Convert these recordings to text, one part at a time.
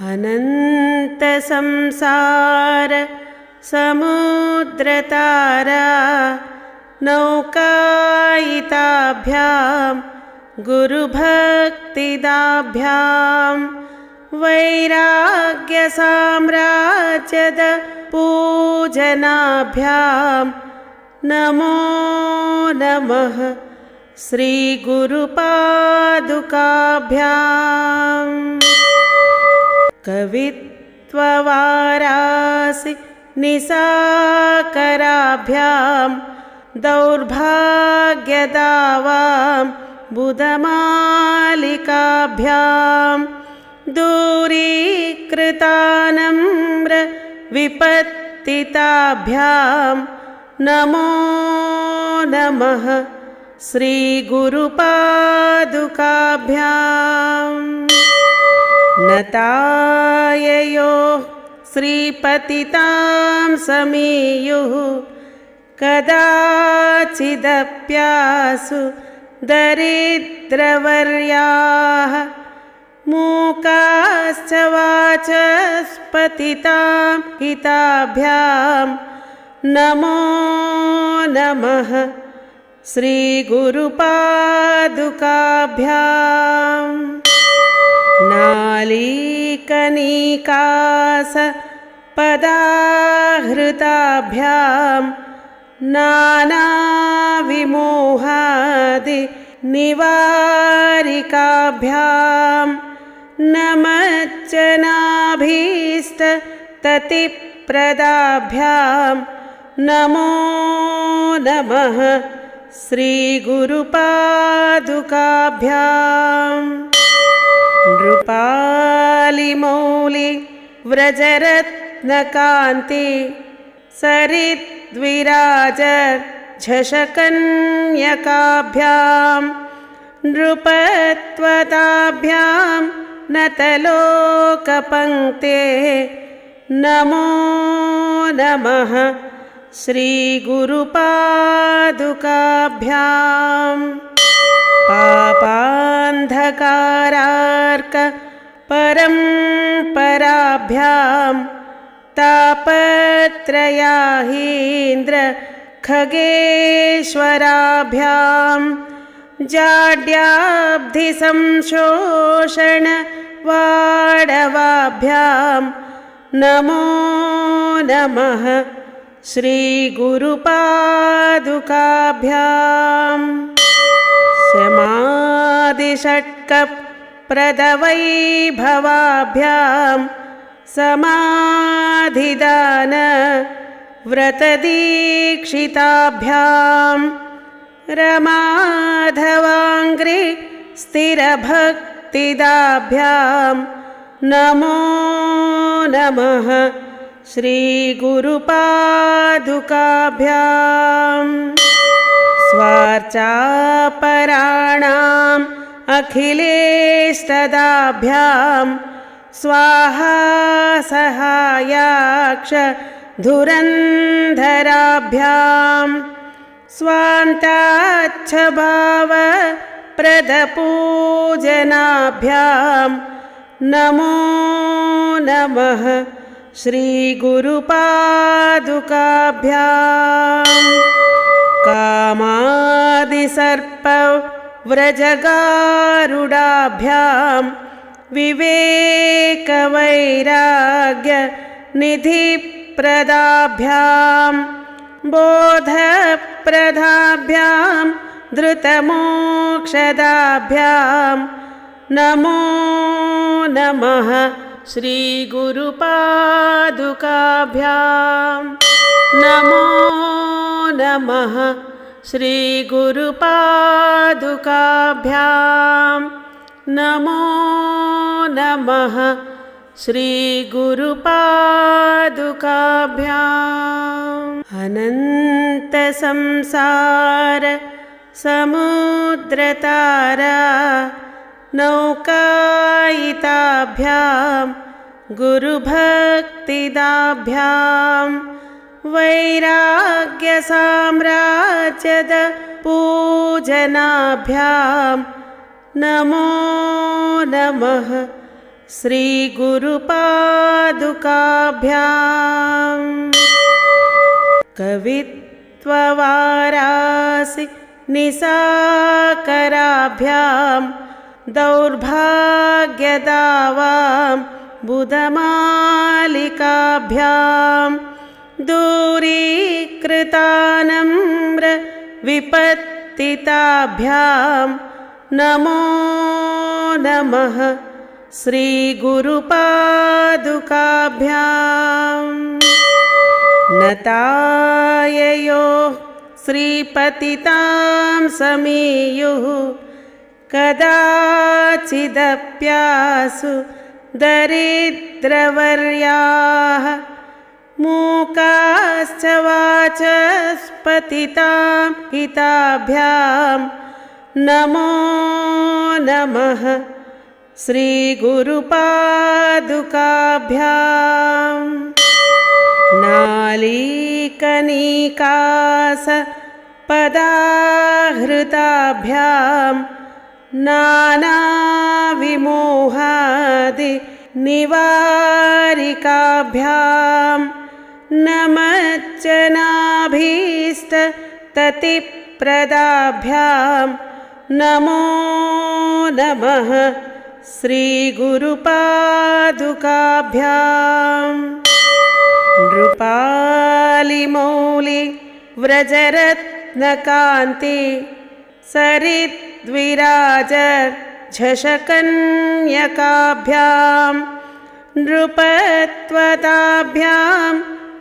अनन्तसंसार समुद्रतारा नौकायिताभ्यां गुरुभक्तिदाभ्यां वैराग्यसाम्राज्यद पूजनाभ्यां नमो नमः श्रीगुरुपादुकाभ्याम्। कवित्ववारासि निसाकराभ्यां दौर्भाग्यदावां बुधमालिकाभ्यां दूरीकृतानम्र विपत्तिताभ्यां नमो नमः श्रीगुरुपादुकाभ्याम्। नताययो श्रीपतितां समीयुः कदाचिदप्यासु दरिद्रवर्याः मूकाश्च वाचस्पतितां हिताभ्यां नमो नमः श्रीगुरुपादुकाभ्याम्। नालीकनिकासपदाहृताभ्यां नानाविमोहादिनिवारिकाभ्यां नमज्जनाभीष्टततिप्रदाभ्यां नमो नमः श्रीगुरुपादुकाभ्याम्। नृपालिमौलि व्रजरत्नकान्ति सरिद्विराज झषकन्यकाभ्यां नृपत्वताभ्यां नतलोकपङ्क्ते नमो नमः श्रीगुरुपादुकाभ्याम्। पापान्धकारार्क परम्पराभ्यां तापत्रयाहीन्द्र खगेश्वराभ्यां जाड्याब्धिसंशोषण वाडवाभ्यां नमो नमः श्रीगुरुपादुकाभ्याम्। समाधिषट्कप्रदवैभवाभ्यां समाधिदान व्रतदीक्षिताभ्यां रमाधवाङ्घ्रि स्थिरभक्तिदाभ्यां नमो नमः श्रीगुरुपादुकाभ्याम्। स्वार्चापराणाम् अखिलेष्टदाभ्यां स्वाहा सहायाक्ष धुरन्धराभ्यां स्वान्ताच्छभाव प्रदपूजनाभ्यां नमो नमः श्रीगुरुपादुकाभ्याम्। कामादिसर्पव्रजगारुडाभ्यां विवेकवैराग्यनिधिप्रदाभ्यां बोधप्रदाभ्यां धृतमोक्षदाभ्यां नमो नमः श्रीगुरुपादुकाभ्याम्। नमो नमः श्रीगुरुपादुकाभ्याम्। नमो नमः श्रीगुरुपादुकाभ्याम्। अनन्तसंसार समुद्रतारा नौकायिताभ्यां गुरुभक्तिदाभ्यां वैराग्यसाम्राज्यद पूजनाभ्यां नमो नमः श्रीगुरुपादुकाभ्याम् कवित्ववारासि निसाकराभ्यां दौर्भाग्यदावां बुधमालिकाभ्यां दूरीकृतानम्र विपत्तिताभ्यां नमो नमः श्रीगुरुपादुकाभ्याम् नताययोः श्रीपतितां समीयुः कदाचिदप्यासु दरिद्रवर्याः मूकाश्च वाचस्पतितां हिताभ्यां नमो नमः श्रीगुरुपादुकाभ्याम् नालीकनिकास पदाहृताभ्यां नानाविमोहादि निवारिकाभ्यां नमज्जनाभीष्टततिप्रदाभ्यां नमो नमः श्रीगुरुपादुकाभ्याम् नृपालिमौलि व्रजरत्नकान्ति सरिद्विराज झषकन्यकाभ्यां नृपत्वताभ्यां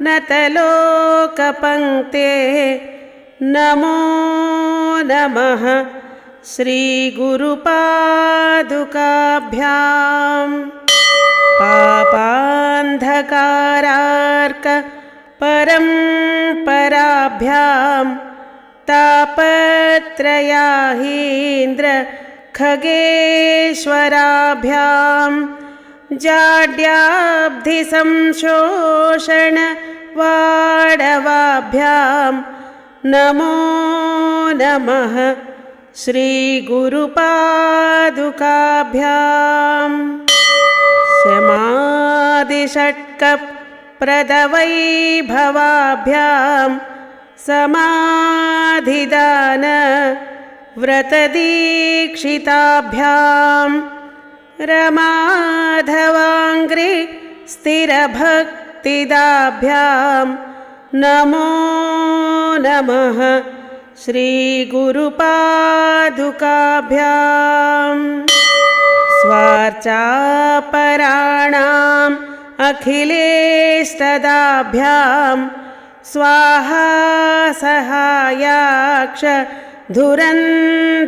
नतलोकपङ्क्ते नमो नमः श्रीगुरुपादुकाभ्याम् पापान्धकारार्क परम्पराभ्यां तापत्रयाहीन्द्र खगेश्वराभ्यां जाड्याब्धिसंशोषण वाडवाभ्यां नमो नमः श्रीगुरुपादुकाभ्याम् समाधिषट्कप्रदवैभवाभ्यां समाधिदान व्रतदीक्षिताभ्यां रमाधवाङ्घ्रि स्थिरभक्तिदाभ्यां नमो नमः श्रीगुरुपादुकाभ्याम् स्वार्चापराणाम् अखिलेष्टदाभ्यां स्वाहा सहायाक्ष धुरन्धराभ्यां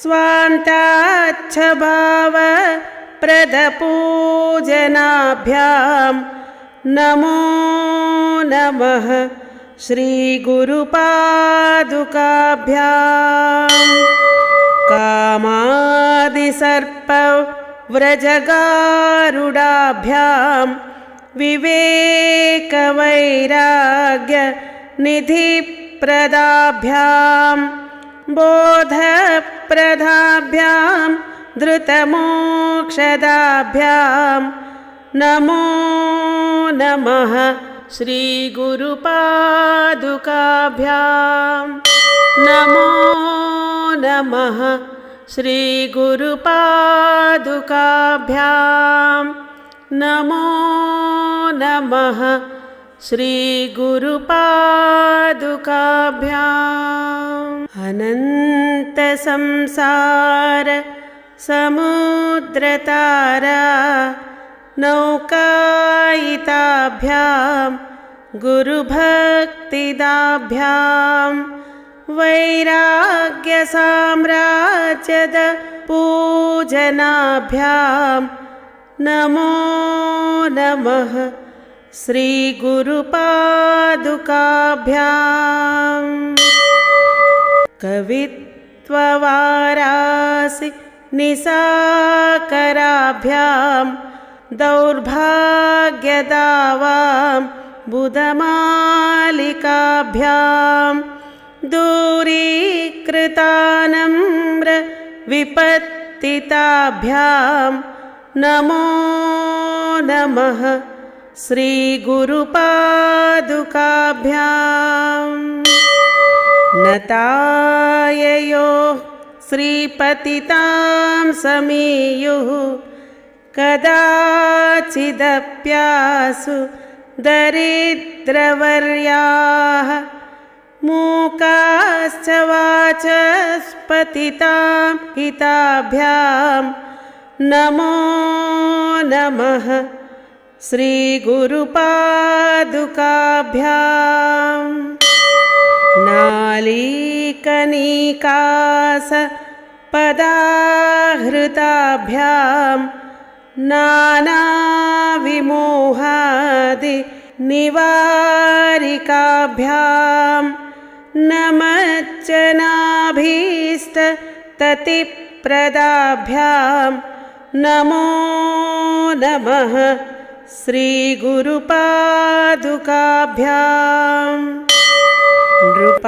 स्वान्ताच्छभाव प्रदपूजनाभ्यां नमो नमः श्रीगुरुपादुकाभ्याम् कामादिसर्पव्रजगारुडाभ्यां विवेकवैराग्यनिधिप्रदाभ्यां बोधप्रदाभ्यां धृतमोक्षदाभ्यां नमो नमः श्रीगुरुपादुकाभ्यां नमो नमः श्रीगुरुपादुकाभ्यां नमो नमः श्रीगुरुपादुकाभ्याम् अनन्तसंसार समुद्रतारा नौकायिताभ्यां गुरुभक्तिदाभ्यां वैराग्यसाम्राज्यद पूजनाभ्यां नमो नमः श्रीगुरुपादुकाभ्याम् कवित्ववारासि निसाकराभ्यां दौर्भाग्यदावां बुधमालिकाभ्यां दूरीकृतानम्र विपत्तिताभ्यां विपत्तिताभ्यां नमो नमः श्रीगुरुपादुकाभ्यां नताययोः श्रीपतितां समीयुः कदाचिदप्यासु दरिद्रवर्याः मूकाश्च वाचस्पतितां हिताभ्यां नमो नमः श्रीगुरुपादुकाभ्यां नालीकनिकास पदाहृताभ्यां नानाविमोहादि निवारिकाभ्यां नमज्जनाभीष्टततिप्रदाभ्यां नमो नमः श्रीगुरुपादुकाभ्यां नृपालिमौलि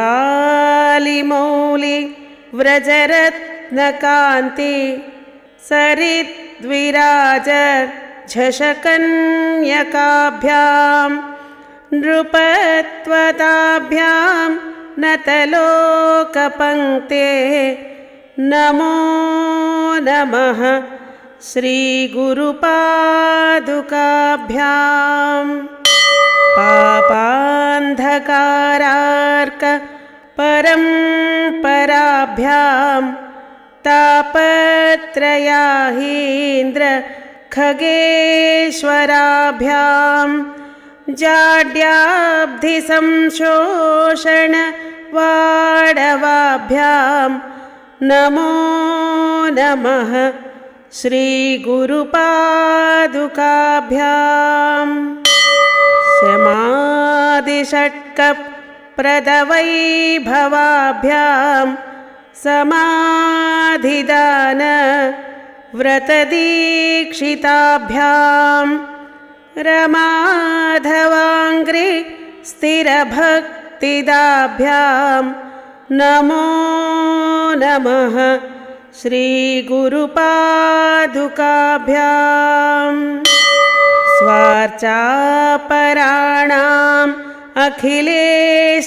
व्रजरत्नकान्ति सरिद्विराज झषकन्यकाभ्यां नृपत्वताभ्यां नतलोकपङ्क्ते नमो नमः श्रीगुरुपादुकाभ्यां पापान्धकारार्क परम्पराभ्यां तापत्रयाहीन्द्र खगेश्वराभ्यां जाड्याब्धिसंशोषण वाडवाभ्यां नमो नमः श्रीगुरुपादुकाभ्यां समाधिषट्कप्रदवैभवाभ्यां समाधिदान व्रतदीक्षिताभ्यां रमाधवाङ्घ्रि स्थिरभक्तिदाभ्यां नमो नमः श्रीगुरुपादुकाभ्यां स्वार्चापराणाम् अखिलेष्टदाभ्यां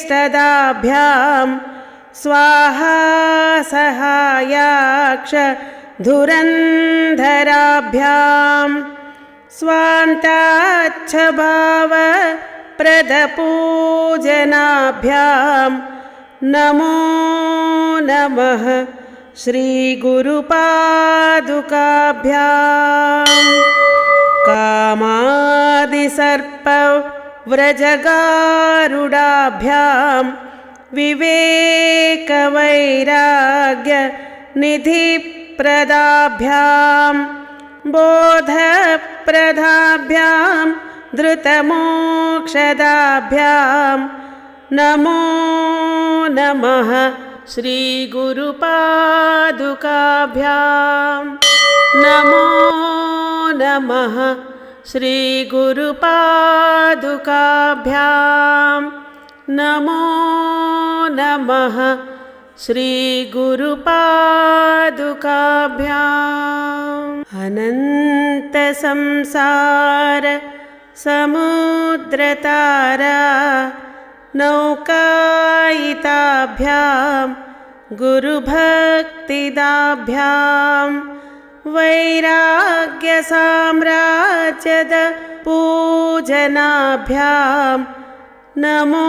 स्वाहा सहायाक्ष धुरन्धराभ्यां स्वान्ताच्छभाव प्रदपूजनाभ्यां नमो नमः श्रीगुरुपादुकाभ्यां कामादिसर्पव्रजगारुडाभ्यां विवेकवैराग्यनिधिप्रदाभ्यां बोधप्रदाभ्यां धृतमोक्षदाभ्यां नमो नमः श्रीगुरुपादुकाभ्यां नमो नमः श्रीगुरुपादुकाभ्यां नमो नमः श्रीगुरुपादुकाभ्याम् अनन्तसंसार समुद्रतारा नौकायिताभ्यां गुरुभक्तिदाभ्यां वैराग्यसाम्राज्यद पूजनाभ्यां नमो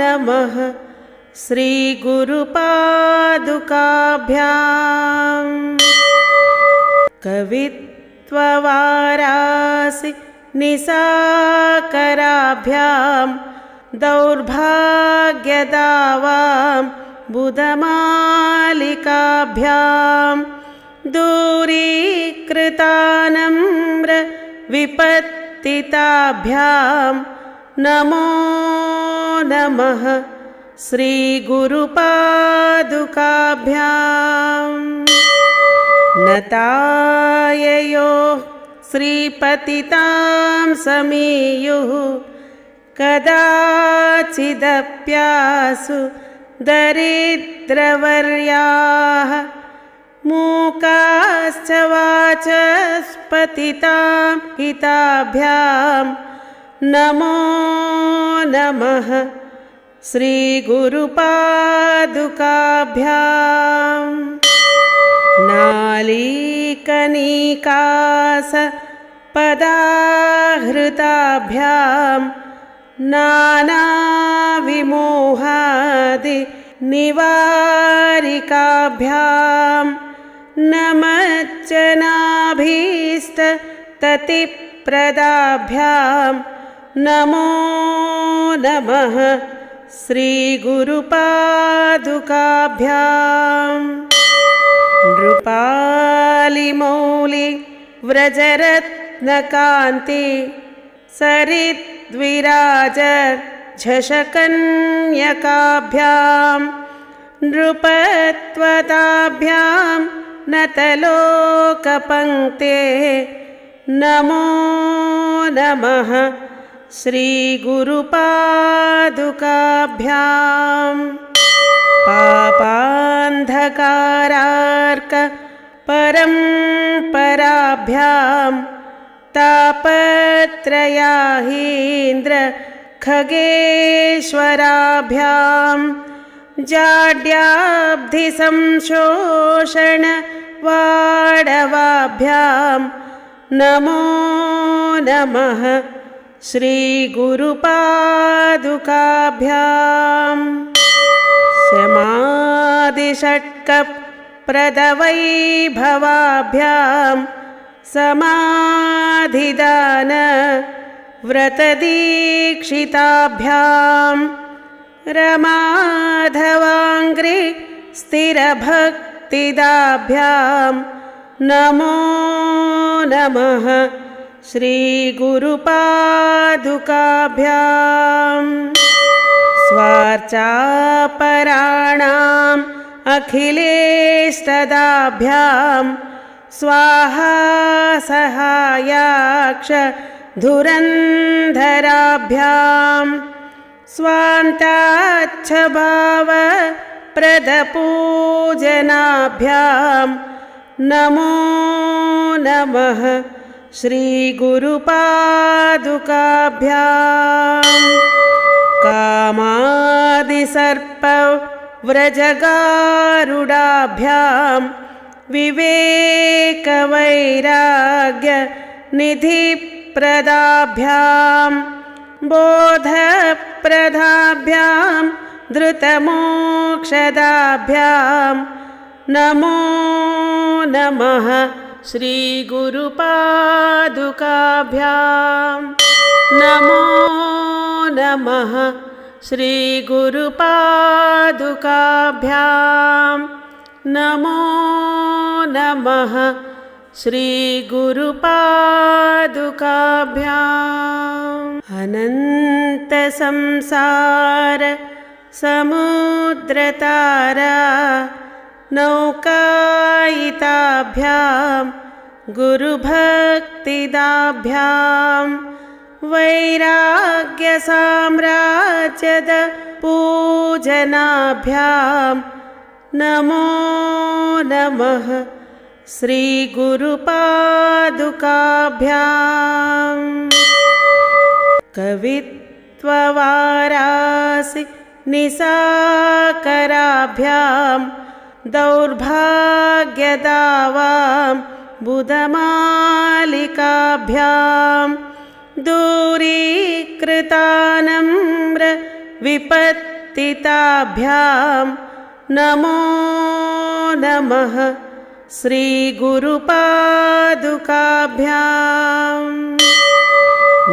नमः श्रीगुरुपादुकाभ्यां कवित्ववारासि निसाकराभ्यां दौर्भाग्यदावां बुधमालिकाभ्यां दूरीकृतानम्र विपत्तिताभ्यां नमो नमः श्रीगुरुपादुकाभ्यां नताययोः श्रीपतितां समीयुः कदाचिदप्यासु दरिद्रवर्याः मूकाश्च वाचस्पतितां हिताभ्यां नमो नमः श्रीगुरुपादुकाभ्यां नालीकनिकास पदाहृताभ्यां नानाविमोहादि निवारिकाभ्यां नमज्जनाभीष्टततिप्रदाभ्यां नमो नमः श्रीगुरुपादुकाभ्यां नृपालिमौलि व्रजरत्नकान्ति सरिद्विराज झषकन्यकाभ्यां नृपत्वताभ्यां नतलोकपङ्क्ते नमो नमः श्रीगुरुपादुकाभ्यां पापान्धकारार्क परम्पराभ्यां तापत्रयाहीन्द्र खगेश्वराभ्यां जाड्याब्धिसंशोषण वाडवाभ्यां नमो नमः श्रीगुरुपादुकाभ्यां समाधिषट्कप्रदवैभवाभ्यां समाधिदान व्रतदीक्षिताभ्यां रमाधवाङ्घ्रि स्थिरभक्तिदाभ्यां नमो नमः श्रीगुरुपादुकाभ्यां स्वार्चापराणाम् अखिलेष्टदाभ्यां स्वाहा सहायाक्ष धुरन्धराभ्यां स्वान्ताच्छभाव प्रदपूजनाभ्यां नमो नमः श्रीगुरुपादुकाभ्यां कामादिसर्प व्रजगारुडाभ्यां विवेकवैराग्य निधिप्रदाभ्यां बोधप्रदाभ्यां धृतमोक्षदाभ्यां नमो नमः श्रीगुरुपादुकाभ्यां नमो नमः श्रीगुरुपादुकाभ्यां नमो नमः श्रीगुरुपादुकाभ्याम् अनन्तसंसार समुद्रतारा नौकायिताभ्यां गुरुभक्तिदाभ्यां वैराग्यसाम्राज्यद पूजनाभ्यां नमो नमः श्रीगुरुपादुकाभ्यां कवित्ववारासि निसाकराभ्यां दौर्भाग्यदावां बुधमालिकाभ्यां दूरीकृतानम्र विपत्तिताभ्यां नमो नमः श्रीगुरुपादुकाभ्यां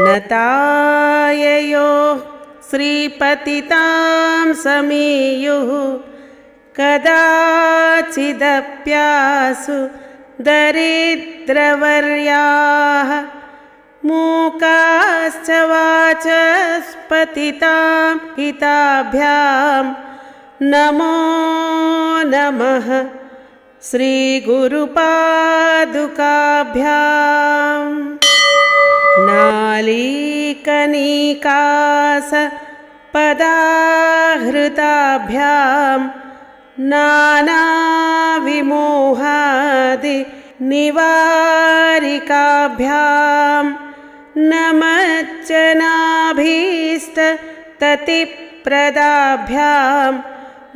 नताययोः श्रीपतितां समीयुः कदाचिदप्यासु दरिद्रवर्याः मूकाश्च वाचस्पतितां हिताभ्यां नमो नमः श्रीगुरुपादुकाभ्यां नालीकनिकास पदाहृताभ्यां नानाविमोहादि निवारिकाभ्यां नमज्जनाभीष्टततिप्रदाभ्यां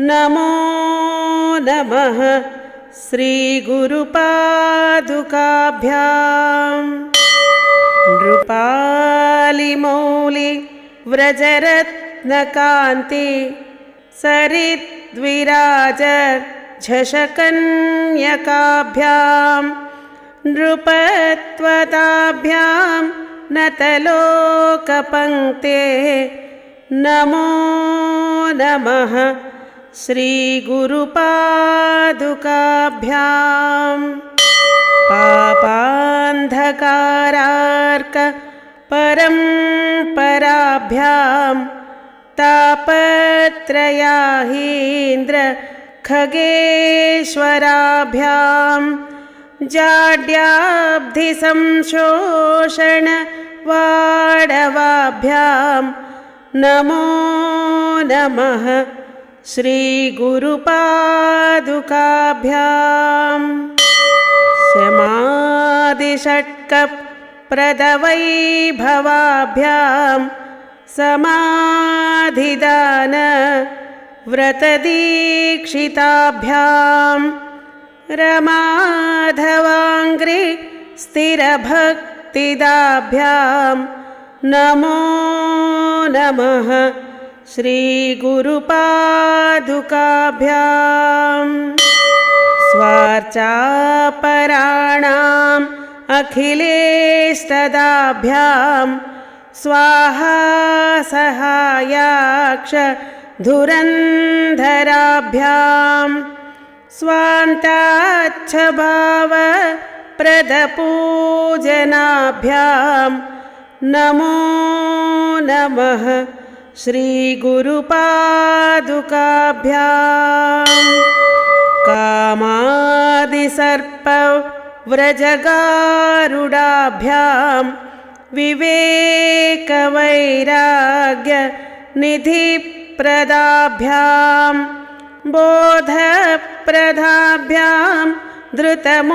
नमो नमः श्रीगुरुपादुकाभ्यां नृपालिमौलि व्रजरत्नकान्ति सरिद्विराज झषकन्यकाभ्यां नृपत्वताभ्यां नतलोकपङ्क्ते नमो नमः श्रीगुरुपादुकाभ्यां पापान्धकारार्क परम्पराभ्यां तापत्रयाहीन्द्र खगेश्वराभ्यां जाड्याब्धिसंशोषण वाडवाभ्यां नमो नमः श्रीगुरुपादुकाभ्यां समाधिषट्कप्रदवैभवाभ्यां समाधिदान व्रतदीक्षिताभ्यां रमाधवाङ्घ्रि स्थिरभक्तिदाभ्यां नमो नमः श्रीगुरुपादुकाभ्यां स्वार्चापराणाम् अखिलेष्टदाभ्यां स्वाहा सहायाक्ष धुरन्धराभ्यां स्वान्ताच्छभाव प्रदपूजनाभ्यां नमो नमः श्रीगुरुपादुकाभ्यां कामादिसर्पव्रजगारुडाभ्यां विवेकवैराग्यनिधिप्रदाभ्यां बोधप्रदाभ्यां धृतमोक्षदाभ्यां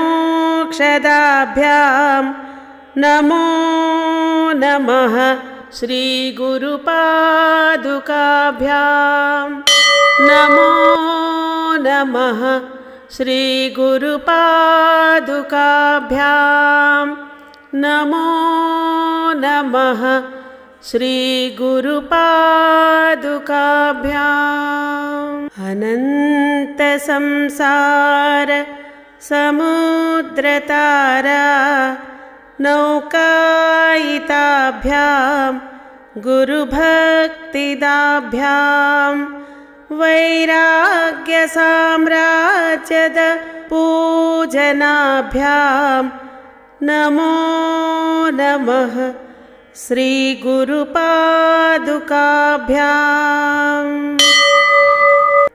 नमो नमः श्रीगुरुपादुकाभ्यां नमो नमः श्रीगुरुपादुकाभ्यां नमो नमः श्रीगुरुपादुकाभ्याम् अनन्तसंसार समुद्रतारा नौकायिताभ्यां गुरुभक्तिदाभ्यां वैराग्यसाम्राज्यद पूजनाभ्यां नमो नमः श्रीगुरुपादुकाभ्यां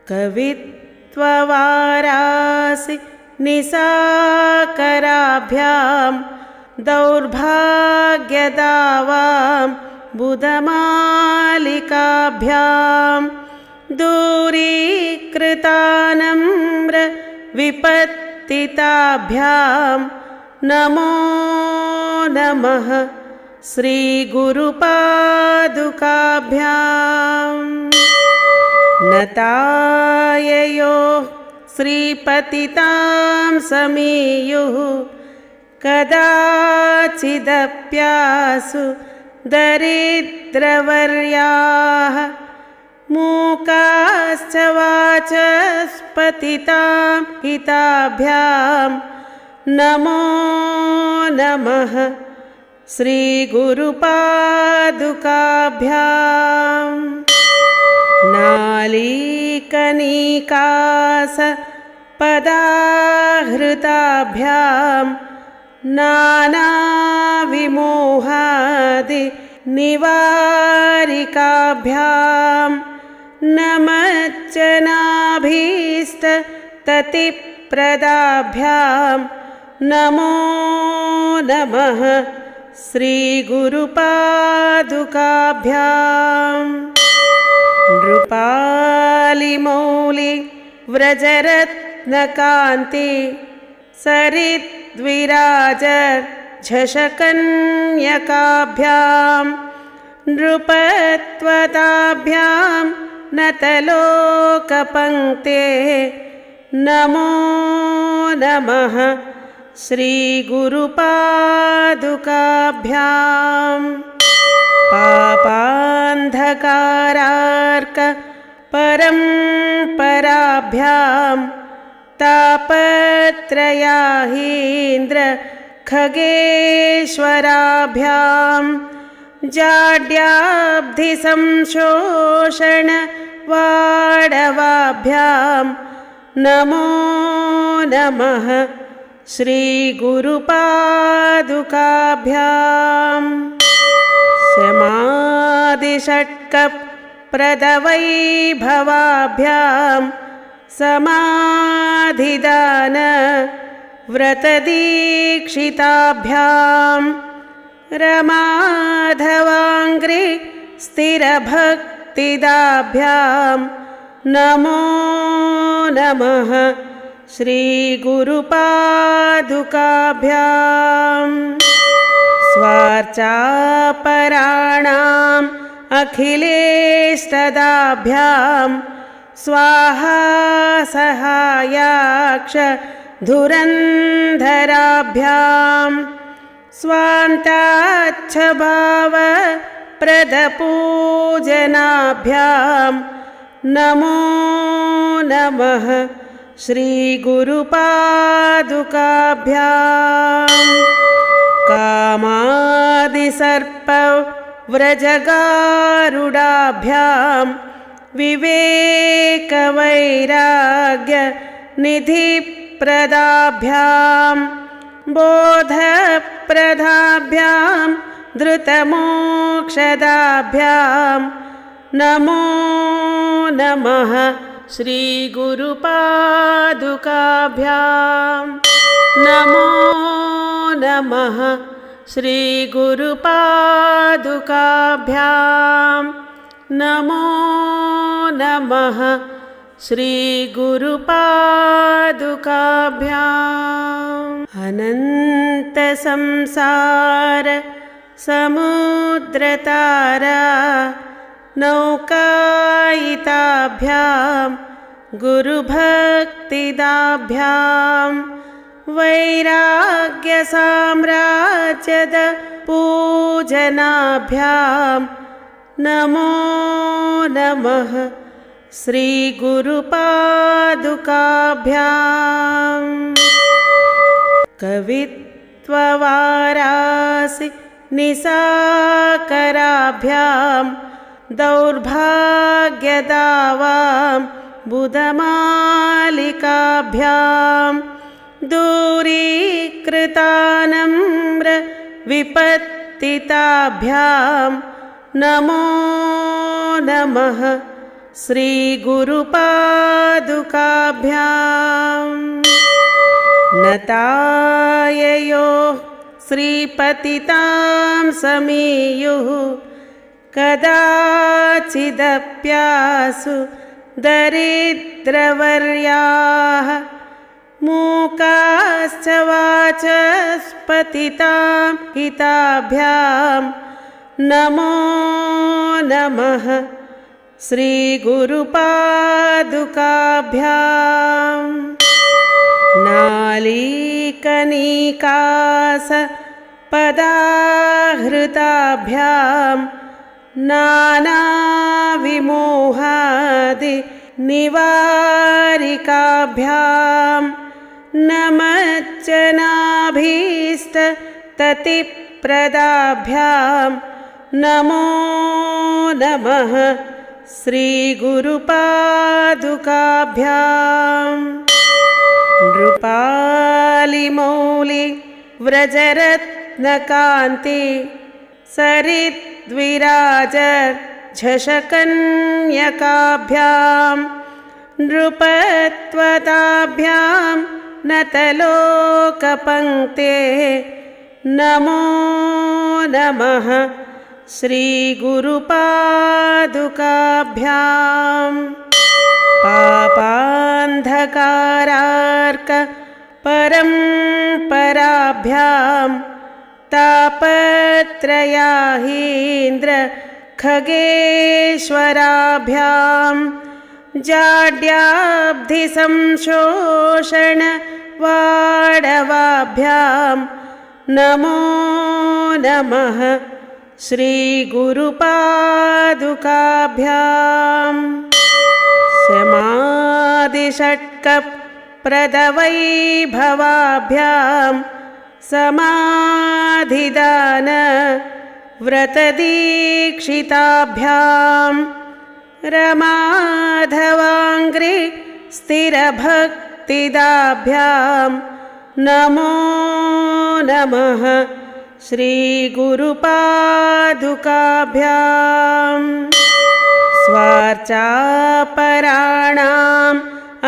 कवित्ववारासि निसाकराभ्यां दौर्भाग्यदावां बुधमालिकाभ्यां दूरीकृतानम्र विपत्तिताभ्यां नमो नमः श्रीगुरुपादुकाभ्यां नताययो श्रीपतितां समीयुः कदाचिदप्यासु दरिद्रवर्याः मूकाश्च वाचस्पतितां हिताभ्यां नमो नमः श्रीगुरुपादुकाभ्यां नालीकनिकास पदाहृताभ्यां नानाविमोहादि निवारिकाभ्यां नमज्जनाभीष्टततिप्रदाभ्यां नमो नमः श्रीगुरुपादुकाभ्यां नृपालिमौलि व्रजरत्नकान्ति सरिद्विराजर्झषकन्यकाभ्यां नृपत्वताभ्यां नतलोकपङ्क्तेः नमो नमः श्रीगुरुपादुकाभ्यां पापान्धकारार्क परम्पराभ्यां तापत्रयाहीन्द्र खगेश्वराभ्यां जाड्याब्धिसंशोषण वाडवाभ्यां नमो नमः श्रीगुरुपादुकाभ्यां समाधिषट्कप्रदवैभवाभ्यां समाधिदान व्रतदीक्षिताभ्यां रमाधवाङ्घ्रि स्थिरभक्तिदाभ्यां नमो नमः श्रीगुरुपादुकाभ्यां स्वार्चापराणाम् अखिलेष्टदाभ्यां स्वाहा सहायाक्ष धुरन्धराभ्यां स्वान्ताच्छभाव प्रदपूजनाभ्यां नमो नमः श्रीगुरुपादुकाभ्यां कामादिसर्पव्रजगारुडाभ्यां विवेकवैराग्यनिधिप्रदाभ्यां बोधप्रदाभ्यां धृतमोक्षदाभ्यां नमो नमः श्रीगुरुपादुकाभ्यां नमो नमः श्रीगुरुपादुकाभ्यां नमो नमः श्रीगुरुपादुकाभ्याम् अनन्तसंसार समुद्रतारा नौकायिताभ्यां गुरुभक्तिदाभ्यां वैराग्यसाम्राज्यद पूजनाभ्यां नमो नमः श्रीगुरुपादुकाभ्यां कवित्ववारासि निसाकराभ्यां दौर्भाग्यदावां बुधमालिकाभ्यां दूरीकृतानम्र विपत्तिताभ्यां नमो नमः श्रीगुरुपादुकाभ्यां नताययोः श्रीपतितां समीयुः कदाचिदप्यासु दरिद्रवर्याः मूकाश्च वाचस्पतितां हिताभ्यां नमो नमः श्रीगुरुपादुकाभ्यां नालीकनिकास पदाहृताभ्यां नानाविमोहादि निवारिकाभ्यां नमज्जनाभीष्टततिप्रदाभ्यां नमो नमः श्रीगुरुपादुकाभ्यां नृपालिमौलि व्रजरत्नकान्ति सरिद्विराजर्झषकन्यकाभ्यां नृपत्वताभ्यां नतलोकपङ्क्तेः नमो नमः श्रीगुरुपादुकाभ्यां पापान्धकारार्क परम्पराभ्यां तापत्रयाहीन्द्र खगेश्वराभ्यां जाड्याब्धिसंशोषण वाडवाभ्यां नमो नमः श्रीगुरुपादुकाभ्यां समाधिषट्कप्रदवैभवाभ्यां समाधिदान व्रतदीक्षिताभ्यां रमाधवाङ्घ्रि स्थिरभक्तिदाभ्यां नमो नमः श्रीगुरुपादुकाभ्यां स्वार्चापराणाम्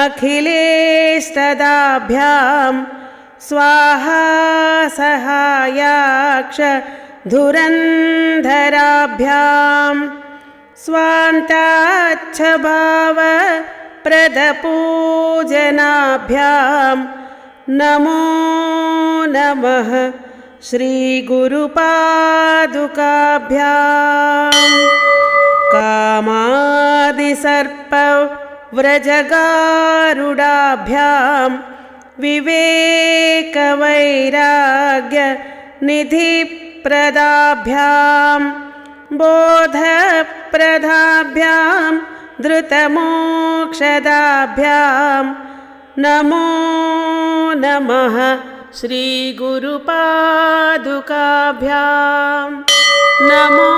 अखिलेष्टदाभ्यां स्वाहा सहायाक्ष धुरन्धराभ्यां स्वान्ताच्छभाव प्रदपूजनाभ्यां नमो नमः श्रीगुरुपादुकाभ्यां कामादिसर्पव्रजगारुडाभ्यां विवेकवैराग्यनिधिप्रदाभ्यां बोधप्रदाभ्यां धृतमोक्षदाभ्यां नमो नमः श्रीगुरुपादुकाभ्यां नमो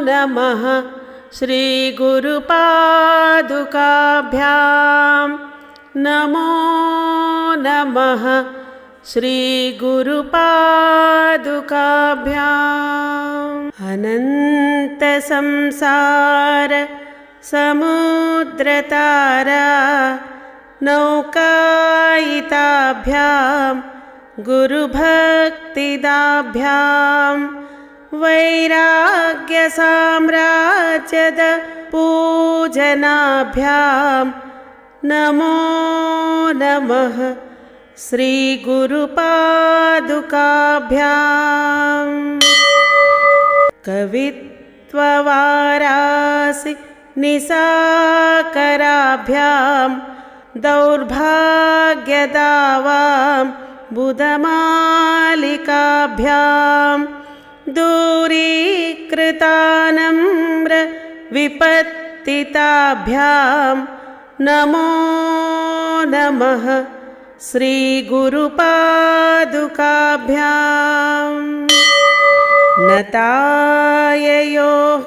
नमः श्रीगुरुपादुकाभ्यां नमो नमः श्रीगुरुपादुकाभ्याम् अनन्तसंसार समुद्रतारा नौकायिताभ्यां गुरुभक्तिदाभ्यां वैराग्यसाम्राज्यद पूजनाभ्यां नमो नमः श्रीगुरुपादुकाभ्यां कवित्ववारासि निसाकराभ्यां दौर्भाग्यदावां बुधमालिकाभ्यां दूरीकृतानम्र विपत्तिताभ्यां नमो नमः श्रीगुरुपादुकाभ्यां नताययोः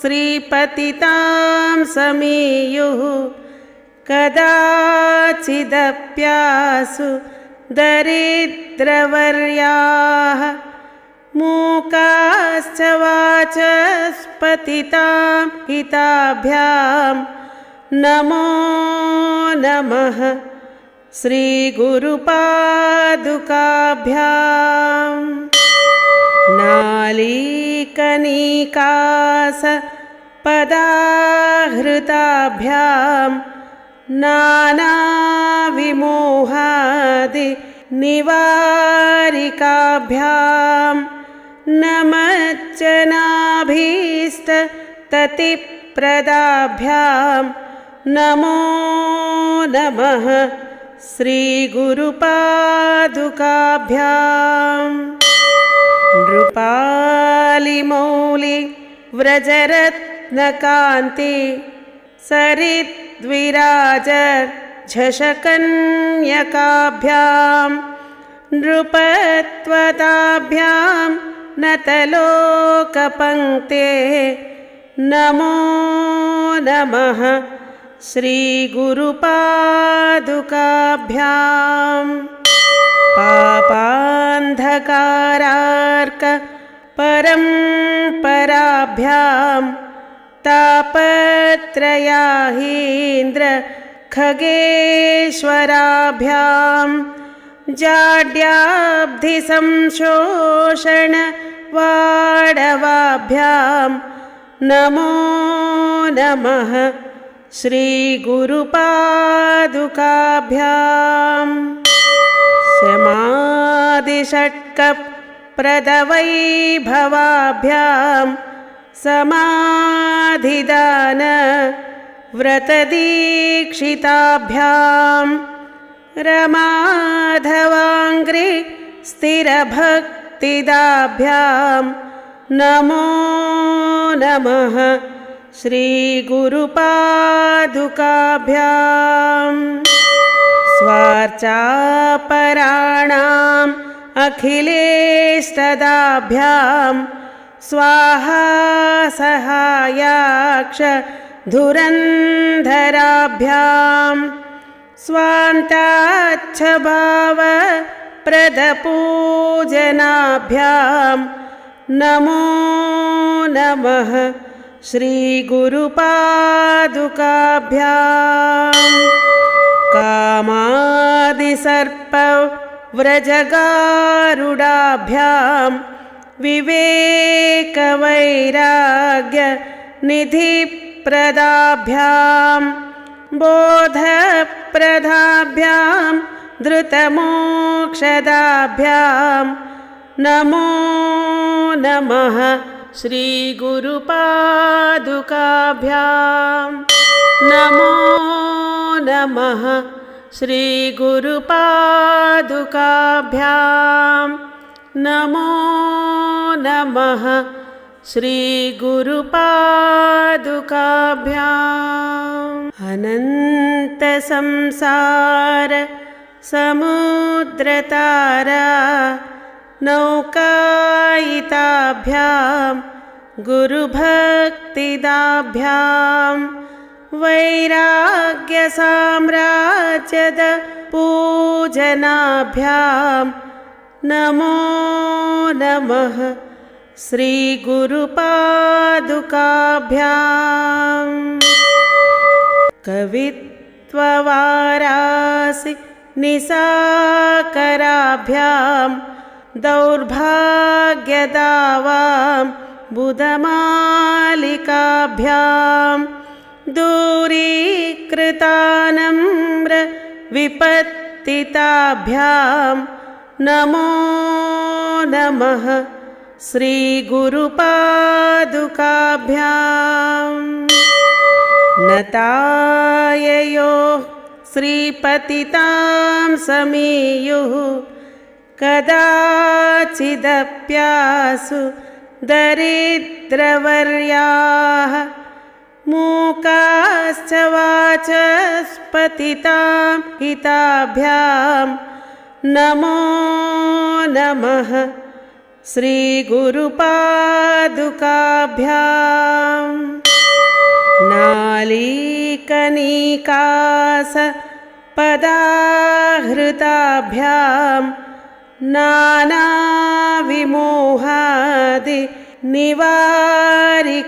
श्रीपतितां समीयुः कदाचिदप्यासु दरिद्रवर्याः मूकाश्च वाचस्पतितां हिताभ्यां नमो नमः श्रीगुरुपादुकाभ्यां नालीकनीकास पदाहृताभ्यां नानाविमोहादि निवारिकाभ्यां नमज्जनाभीष्टततिप्रदाभ्यां नमो नमः श्रीगुरुपादुकाभ्यां नृपालिमौलि व्रजरत्नकान्ति सरिद्विराज झषकन्यकाभ्यां नृपत्वताभ्यां नतलोकपङ्क्ते नमो नमः श्रीगुरुपादुकाभ्यां पापान्धकारार्क परम्पराभ्यां तापत्रयाहीन्द्र खगेश्वराभ्यां जाड्याब्धिसंशोषण वाडवाभ्यां नमो नमः श्रीगुरुपादुकाभ्यां समाधिषट्कप्रदवैभवाभ्यां समाधिदान व्रतदीक्षिताभ्यां रमाधवाङ्घ्रि स्थिरभक्तिदाभ्यां नमो नमः श्रीगुरुपादुकाभ्यां स्वार्चापराणाम् अखिलेष्टदाभ्यां स्वाहा सहायाक्ष धुरन्धराभ्यां स्वान्ताच्छभाव प्रदपूजनाभ्यां नमो नमः श्रीगुरुपादुकाभ्यां कामादिसर्पव्रजगारुडाभ्यां विवेकवैराग्यनिधिप्रदाभ्यां बोधप्रदाभ्यां धृतमोक्षदाभ्यां नमो नमः श्रीगुरुपादुकाभ्यां नमो नमः श्रीगुरुपादुकाभ्यां नमो नमः श्रीगुरुपादुकाभ्याम् अनन्तसंसार समुद्रतारा नौकायिताभ्यां गुरुभक्तिदाभ्यां वैराग्यसाम्राज्यद पूजनाभ्यां नमो नमः श्रीगुरुपादुकाभ्यां कवित्ववारासि निसाकराभ्यां दौर्भाग्यदावां बुधमालिकाभ्यां दूरीकृतानम्र विपत्तिताभ्यां नमो नमः श्रीगुरुपादुकाभ्यां नताययोः श्रीपतितां समीयुः कदाचिदप्यासु दरिद्रवर्याः मूकाश्च वाचस्पतितां हिताभ्यां नमो नमः श्रीगुरुपादुकाभ्यां नालीकनिकास पदाहृताभ्यां नानाविमोहादि निवारिकाभ्यां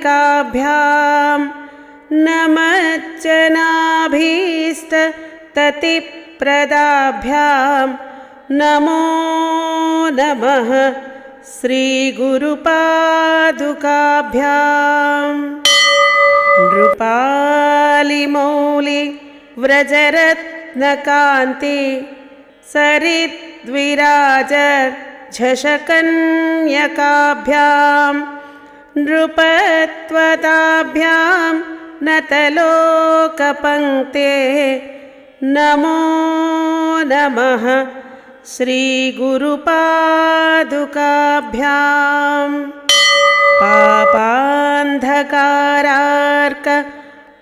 नमज्जनाभीष्टततिप्रदाभ्यां नमो नमः श्रीगुरुपादुकाभ्यां नृपालिमौलि व्रजरत्नकान्ति सरिद्विराज झषकन्यकाभ्यां नृपत्वताभ्यां नतलोकपङ्क्ते नमो नमः श्रीगुरुपादुकाभ्यां पापान्धकारार्क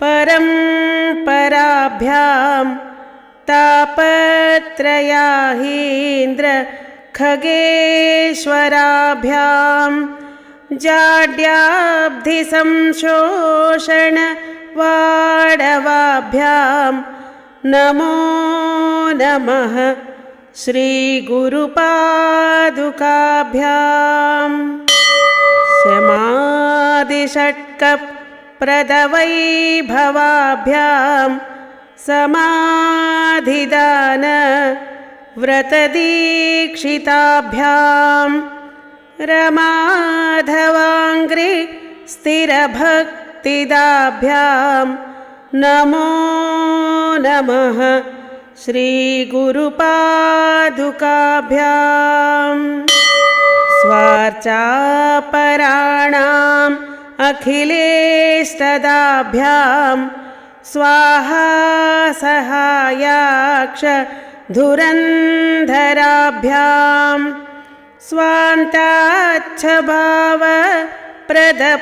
परम्पराभ्यां तापत्रयाहीन्द्र खगेश्वराभ्यां जाड्याब्धिसंशोषण वाडवाभ्यां नमो नमः श्रीगुरुपादुकाभ्यां समाधिषट्कप्रदवैभवाभ्यां समाधिदान व्रतदीक्षिताभ्यां रमाधवाङ्घ्रि स्थिरभक्तिदाभ्यां नमो नमः श्रीगुरुपादुकाभ्याम् स्वार्चापराणाम् अखिलेष्टदाभ्यां स्वाहा सहायाक्ष धुरन्धराभ्यां स्वान्ताच्छभाव प्रदपूजनाभ्यां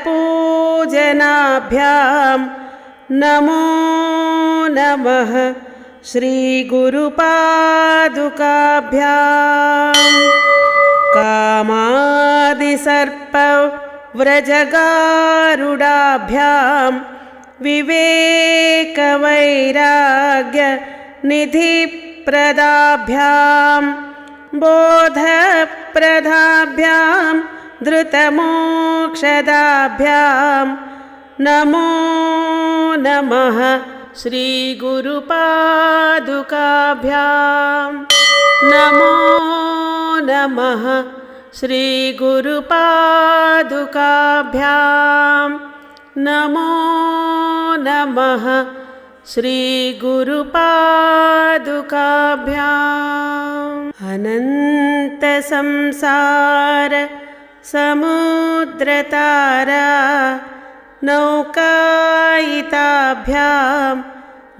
नमो नमः श्रीगुरुपादुकाभ्याम् कामादिसर्प व्रजगारुडाभ्यां विवेकवैराग्य निधिप्रदाभ्यां बोधप्रदाभ्यां धृतमोक्षदाभ्यां नमो नमः श्रीगुरुपादुकाभ्यां नमो नमः श्रीगुरुपादुकाभ्यां नमो नमः श्रीगुरुपादुकाभ्याम् अनन्तसंसार समुद्रतारा नौकायिताभ्यां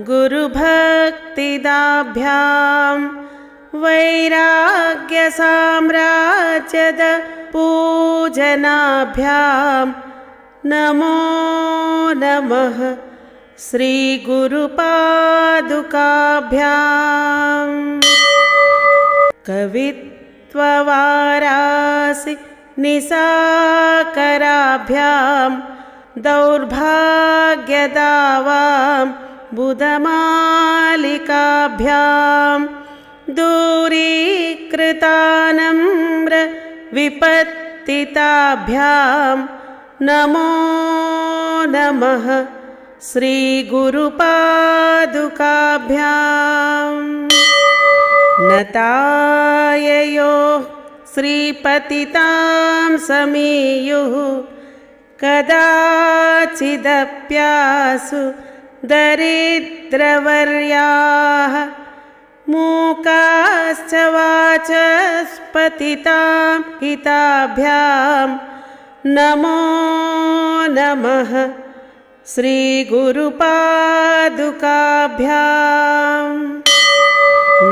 गुरुभक्तिदाभ्यां वैराग्यसाम्राज्यद पूजनाभ्यां नमो नमः श्रीगुरुपादुकाभ्याम् कवित्ववारासि निसाकराभ्यां दौर्भाग्यदावां बुधमालिकाभ्यां दूरीकृतानम्र विपत्तिताभ्यां नमो नमः श्रीगुरुपादुकाभ्याम् नताययोः श्रीपतितां समीयुः कदाचिदप्यासु दरिद्रवर्याः मूकाश्च वाचस्पतितां हिताभ्यां नमो नमः श्रीगुरुपादुकाभ्याम्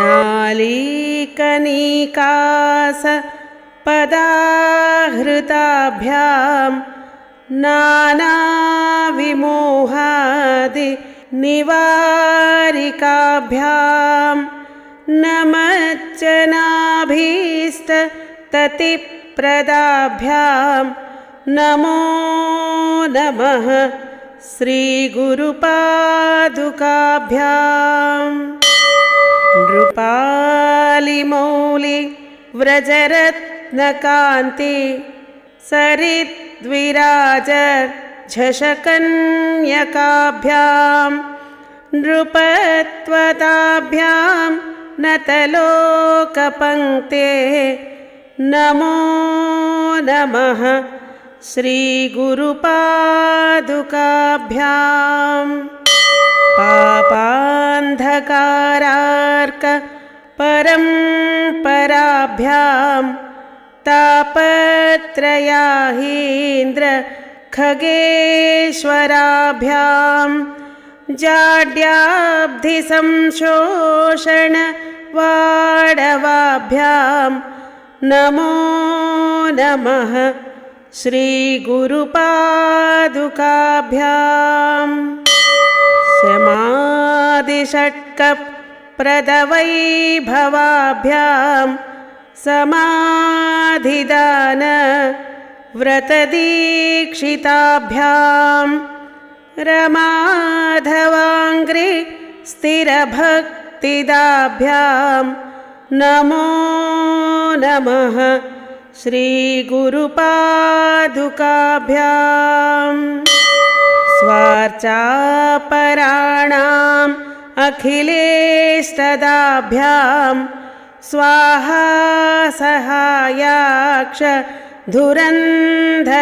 नालीकनीकास पदाहृताभ्यां नानाविमोहादि निवारिकाभ्यां नमज्जनाभीष्टततिप्रदाभ्यां नमो नमः श्रीगुरुपादुकाभ्याम् नृपालिमौलि व्रजरत्नकान्ति सरिद्विराज झषकन्यकाभ्यां नृपत्वताभ्यां नतलोकपङ्क्तेः नमो नमः श्रीगुरुपादुकाभ्याम् पापान्धकारार्क परम्पराभ्यां तापत्रयाहीन्द्र खगेश्वराभ्यां जाड्याब्धिसंशोषण वाडवाभ्यां नमो नमः श्रीगुरुपादुकाभ्याम् समाधिषट्कप्रदवैभवाभ्यां समाधिदान व्रतदीक्षिताभ्यां रमाधवाङ्घ्रि स्थिरभक्तिदाभ्यां नमो नमः श्रीगुरुपादुकाभ्याम् स्वार्चापराणाम् अखिलेष्टदाभ्यां स्वाहा सहायाक्ष धुरन्धराभ्यां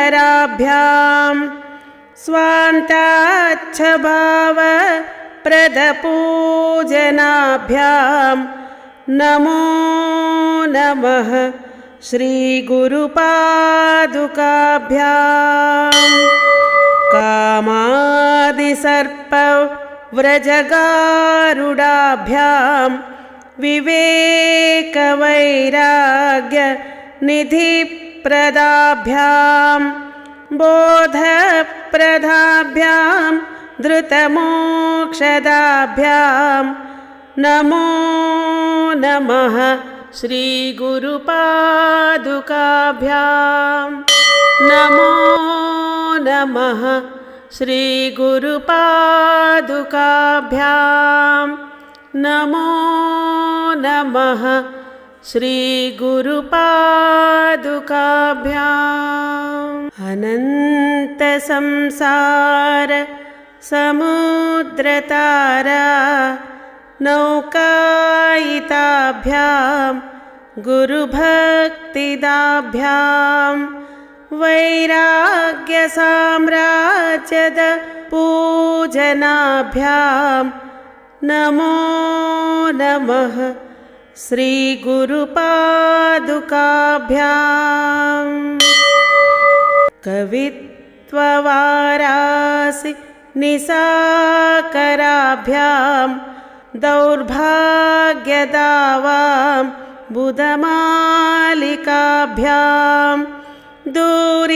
स्वान्ताच्छभावप्रदपूजनाभ्यां नमो नमः श्रीगुरुपादुकाभ्यां कामादिसर्पव्रजगारुडाभ्यां विवेकवैराग्यनिधिप्रदाभ्यां बोधप्रदाभ्यां धृतमोक्षदाभ्यां नमो नमः श्रीगुरुपादुकाभ्यां नमो नमः श्रीगुरुपादुकाभ्यां नमो नमः श्रीगुरुपादुकाभ्याम् अनन्तसंसार समुद्रतारा नौकायिताभ्यां गुरुभक्तिदाभ्यां वैराग्यसाम्राज्यद पूजनाभ्यां नमो नमः श्रीगुरुपादुकाभ्यां कवित्ववारासि निसाकराभ्यां दौर्भाग्यदावां बुधमालिकाभ्यां दूरीकृतानम्र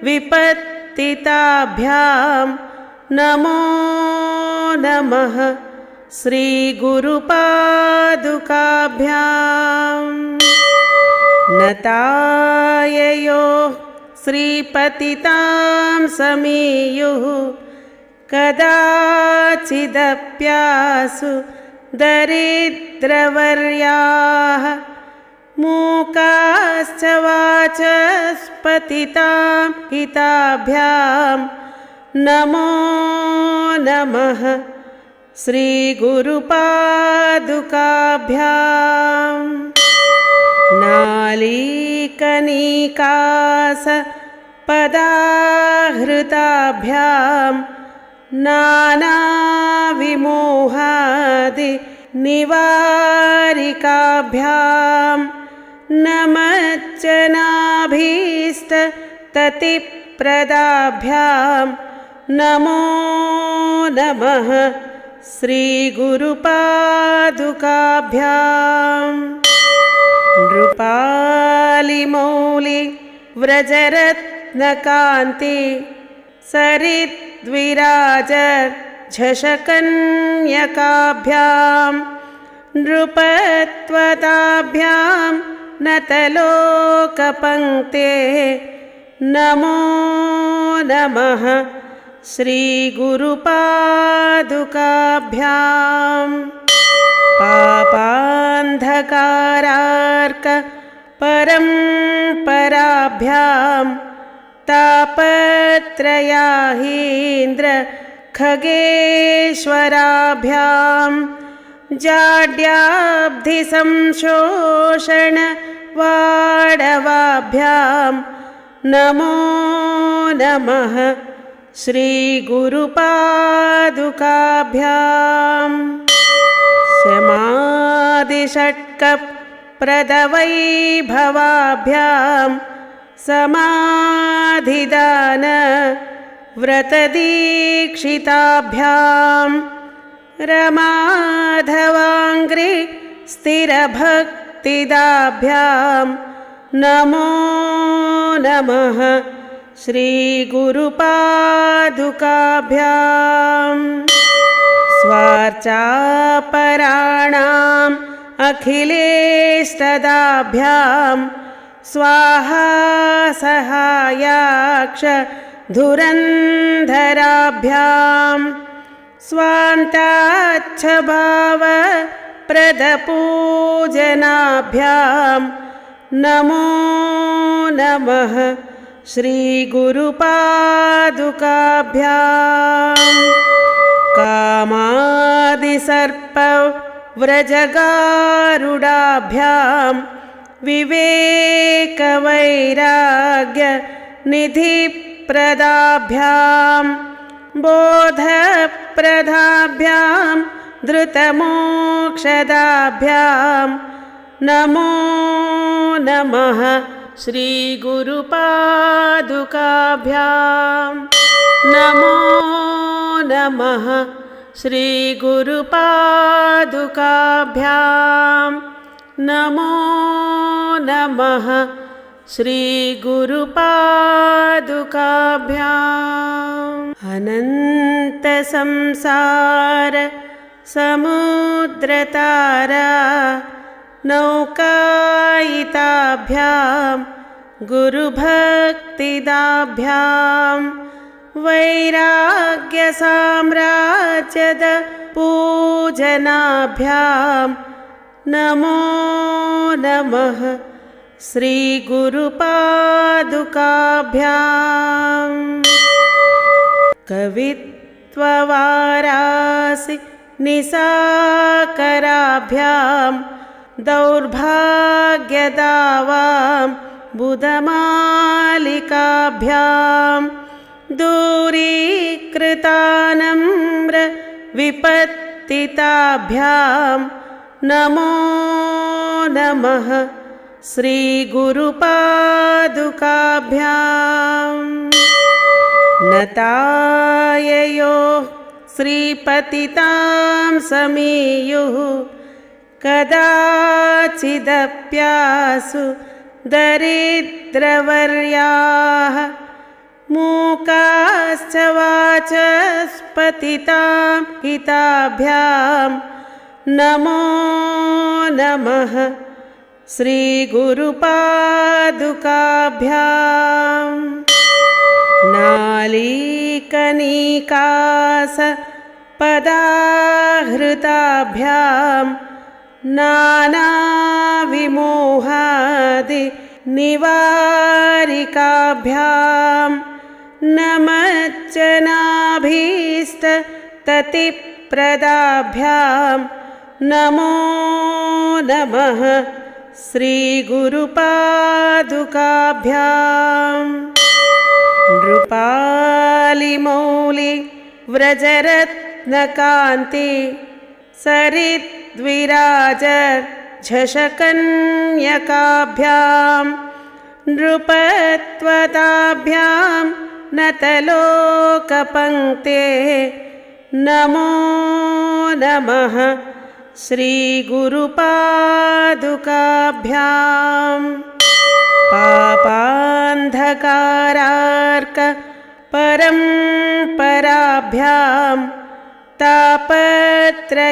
विपत्तिताभ्यां नमो नमः श्रीगुरुपादुकाभ्यां नताययो श्रीपतितां समीयुः कदाचिदप्यासु दरिद्रवर्याः मूकाश्च वाचस्पतितां हिताभ्यां नमो नमः श्रीगुरुपादुकाभ्यां नालीकनिकासपदाहृताभ्यां नानाविमोहादिनिवारिकाभ्यां नमज्जनाभीष्टततिप्रदाभ्यां नमो नमः श्रीगुरुपादुकाभ्यां नृपालिमौलि व्रजरत्नकान्ति सरिद्विराज झषकन्यकाभ्यां नृपत्वताभ्यां नतलोकपङ्क्ते नमो नमः श्रीगुरुपादुकाभ्यां पापान्धकारार्क परम्पराभ्यां तापत्रयाहीन्द्र खगेश्वराभ्यां जाड्याब्धिसंशोषण वाडवाभ्यां नमो नमः श्रीगुरुपादुकाभ्यां समाधिषट्कप्रदवैभवाभ्यां समाधिदान व्रतदीक्षिताभ्यां रमाधवाङ्घ्रि स्थिरभक्तिदाभ्यां नमो नमः श्रीगुरुपादुकाभ्यां स्वार्चापराणाम् अखिलेष्टदाभ्यां स्वाहा सहायाक्ष धुरन्धराभ्यां स्वान्ताच्छभाव प्रदपूजनाभ्यां नमो नमः श्रीगुरुपादुकाभ्यां कामादिसर्पव्रजगारुडाभ्यां विवेकवैराग्य निधिप्रदाभ्यां बोधप्रदाभ्यां धृतमोक्षदाभ्यां नमो नमः श्रीगुरुपादुकाभ्यां नमो नमः श्रीगुरुपादुकाभ्यां नमो नमः श्रीगुरुपादुकाभ्याम् अनन्तसंसार समुद्रतारा नौकायिताभ्यां गुरुभक्तिदाभ्यां वैराग्यसाम्राज्यद पूजनाभ्यां नमो नमः श्रीगुरुपादुकाभ्याम् कवित्ववारासि निसाकराभ्यां दौर्भाग्यदावां बुधमालिकाभ्यां दूरीकृतानम्र विपत्तिताभ्यां नमो नमः श्रीगुरुपादुकाभ्याम् नताययोः श्रीपतितां समीयुः कदाचिदप्यासु दरिद्रवर्याः मूकाश्च वाचस्पतितां हिताभ्यां नमो नमः श्रीगुरुपादुकाभ्याम् नालीकनिकास पदाहृताभ्यां नानाविमोहादि निवारिकाभ्यां नमज्जनाभीष्टततिप्रदाभ्यां नमो नमः श्रीगुरुपादुकाभ्याम् नृपालिमौलि व्रजरत्नकान्ति सरिद्विराज झषकन्यकाभ्यां नृपत्वताभ्यां नतलोकपङ्क्तेः नमो नमः श्रीगुरुपादुकाभ्याम् पापान्धकारार्क परम्पराभ्यां तापत्रयाहीन्द्र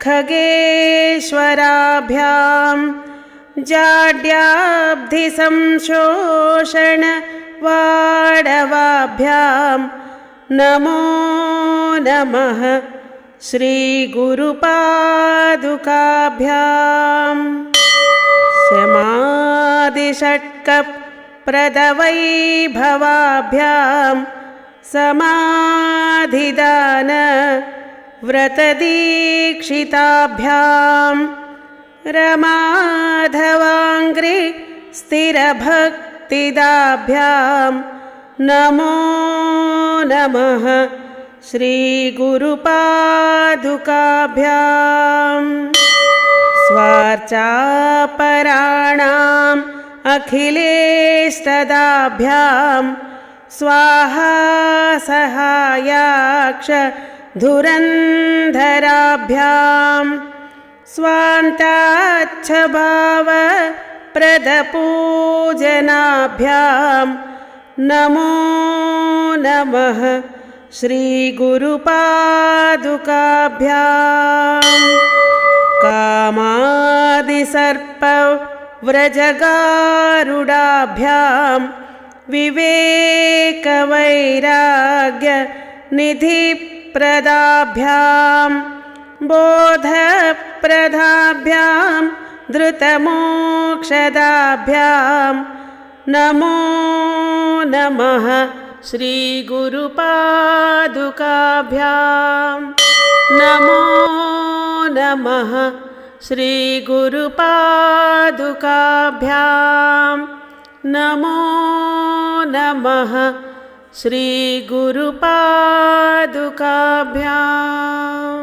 खगेश्वराभ्यां जाड्याब्धिसंशोषण वाडवाभ्यां नमो नमः श्रीगुरुपादुकाभ्याम् समाधिषट्कप्रदवैभवाभ्यां समाधिदान व्रतदीक्षिताभ्यां रमाधवाङ्घ्रि स्थिरभक्तिदाभ्यां नमो नमः श्रीगुरुपादुकाभ्याम् स्वार्चापराणाम् अखिलेष्टदाभ्यां स्वाहा सहायाक्ष धुरन्धराभ्यां स्वान्ताच्छभाव प्रदपूजनाभ्यां नमो नमः श्रीगुरुपादुकाभ्याम् कामादिसर्पव्रजगारुडाभ्यां विवेकवैराग्य निधिप्रदाभ्यां बोधप्रदाभ्यां धृतमोक्षदाभ्यां नमो नमः श्रीगुरुपादुकाभ्यां नमो नमः श्रीगुरुपादुकाभ्यां नमो नमः श्रीगुरुपादुकाभ्याम्।